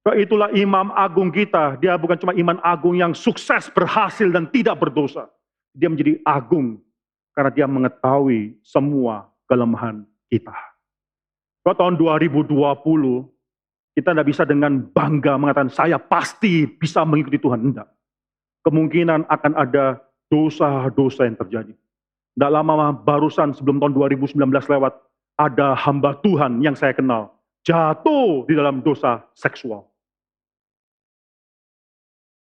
S1: Itulah imam agung kita. Dia bukan cuma imam agung yang sukses, berhasil dan tidak berdosa. Dia menjadi agung karena dia mengetahui semua kelemahan kita. Kalau tahun 2020 kita tidak bisa dengan bangga mengatakan, saya pasti bisa mengikuti Tuhan. Tidak. Kemungkinan akan ada dosa-dosa yang terjadi. Tidak lama barusan sebelum tahun 2019 lewat, ada hamba Tuhan yang saya kenal, jatuh di dalam dosa seksual.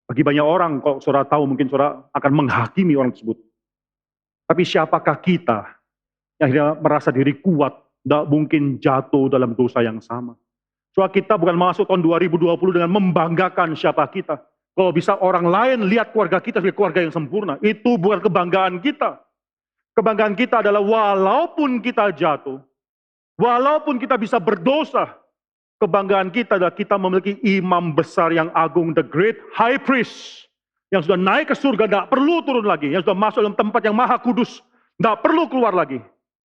S1: Bagi banyak orang, kalau saudara tahu, mungkin saudara akan menghakimi orang tersebut. Tapi siapakah kita yang akhirnya merasa diri kuat, tidak mungkin jatuh dalam dosa yang sama. Soal kita bukan masuk tahun 2020 dengan membanggakan siapa kita. Kalau bisa orang lain lihat keluarga kita sebagai keluarga yang sempurna. Itu bukan kebanggaan kita. Kebanggaan kita adalah walaupun kita jatuh, walaupun kita bisa berdosa, kebanggaan kita adalah kita memiliki imam besar yang agung, the great high priest, yang sudah naik ke surga, tidak perlu turun lagi, yang sudah masuk dalam tempat yang maha kudus, tidak perlu keluar lagi.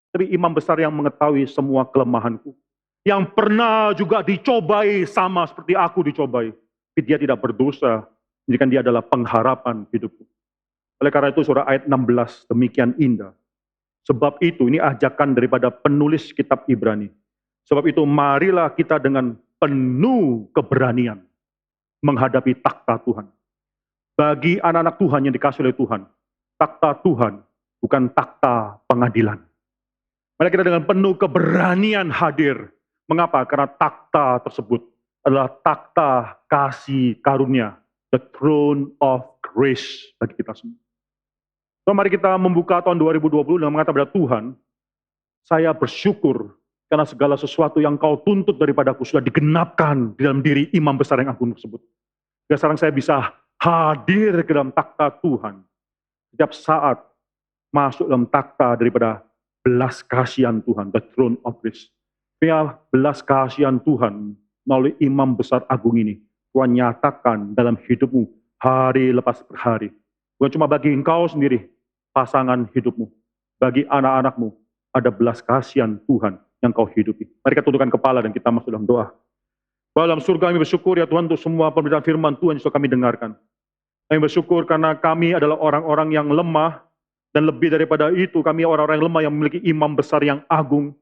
S1: Tapi imam besar yang mengetahui semua kelemahanku. Yang pernah juga dicobai sama seperti aku dicobai. Tapi dia tidak berdosa. Jadi dia adalah pengharapan hidupku. Oleh karena itu surah ayat 16 demikian indah. Sebab itu ini ajakan daripada penulis kitab Ibrani. Sebab itu marilah kita dengan penuh keberanian menghadapi takhta Tuhan. Bagi anak-anak Tuhan yang dikasih oleh Tuhan, takhta Tuhan bukan takhta pengadilan. Mari kita dengan penuh keberanian hadir. Mengapa? Karena takhta tersebut adalah takhta kasih karunia. The throne of grace bagi kita semua. So, mari kita membuka tahun 2020 dan mengatakan kepada Tuhan, saya bersyukur karena segala sesuatu yang kau tuntut daripadaku sudah digenapkan di dalam diri imam besar yang agung tersebut. Dan sekarang saya bisa hadir ke dalam takhta Tuhan. Setiap saat masuk dalam takhta daripada belas kasihan Tuhan, the throne of grace. Biar belas kasihan Tuhan melalui imam besar agung ini, Tuhan nyatakan dalam hidupmu hari lepas hari. Bukan cuma bagi engkau sendiri, pasangan hidupmu, bagi anak-anakmu, ada belas kasihan Tuhan yang kau hidupi. Mari kita tundukkan kepala dan kita masuk dalam doa. Dalam surga kami bersyukur ya Tuhan untuk semua pemberitaan firman Tuhan yang sudah kami dengarkan. Kami bersyukur karena kami adalah orang-orang yang lemah, dan lebih daripada itu kami orang-orang yang lemah yang memiliki imam besar yang agung,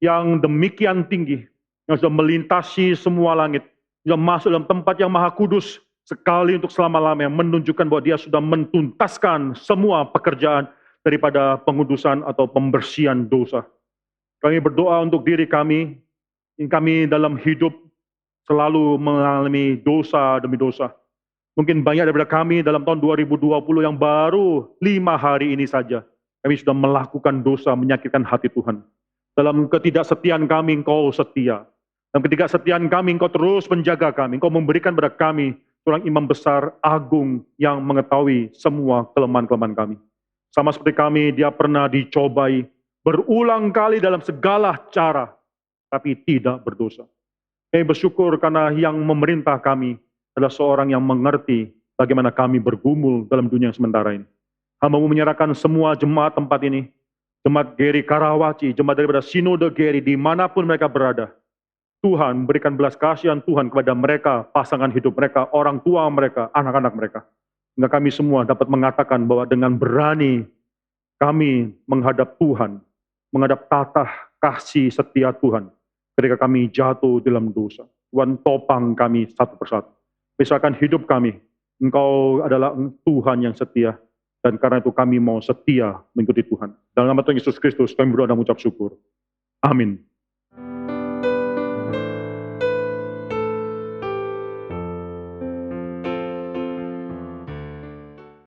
S1: yang demikian tinggi, yang sudah melintasi semua langit, sudah masuk dalam tempat yang maha kudus sekali untuk selama-lamanya, menunjukkan bahwa dia sudah mentuntaskan semua pekerjaan daripada pengudusan atau pembersihan dosa. Kami berdoa untuk diri kami, yang kami dalam hidup selalu mengalami dosa demi dosa. Mungkin banyak daripada kami dalam tahun 2020 yang baru 5 hari ini saja, kami sudah melakukan dosa menyakitkan hati Tuhan. Dalam ketidaksetiaan kami, Engkau setia. Dalam ketidaksetiaan kami, Engkau terus menjaga kami. Engkau memberikan kepada kami seorang imam besar agung yang mengetahui semua kelemahan-kelemahan kami. Sama seperti kami, dia pernah dicobai berulang kali dalam segala cara, tapi tidak berdosa. Kami bersyukur karena yang memerintah kami adalah seorang yang mengerti bagaimana kami bergumul dalam dunia sementara ini. Hamba-Mu menyerahkan semua jemaat tempat ini, jemaat Geri Karawaci, jemaat daripada Sinode Geri, dimanapun mereka berada. Tuhan berikan belas kasihan Tuhan kepada mereka, pasangan hidup mereka, orang tua mereka, anak-anak mereka. Sehingga kami semua dapat mengatakan bahwa dengan berani kami menghadap Tuhan, menghadap tatah kasih setia Tuhan, ketika kami jatuh dalam dosa. Tuhan topang kami satu persatu. Misalkan hidup kami, Engkau adalah Tuhan yang setia, dan karena itu kami mau setia mengikuti Tuhan. Dalam nama Tuhan Yesus Kristus kami berdoa dan mengucap syukur. Amin.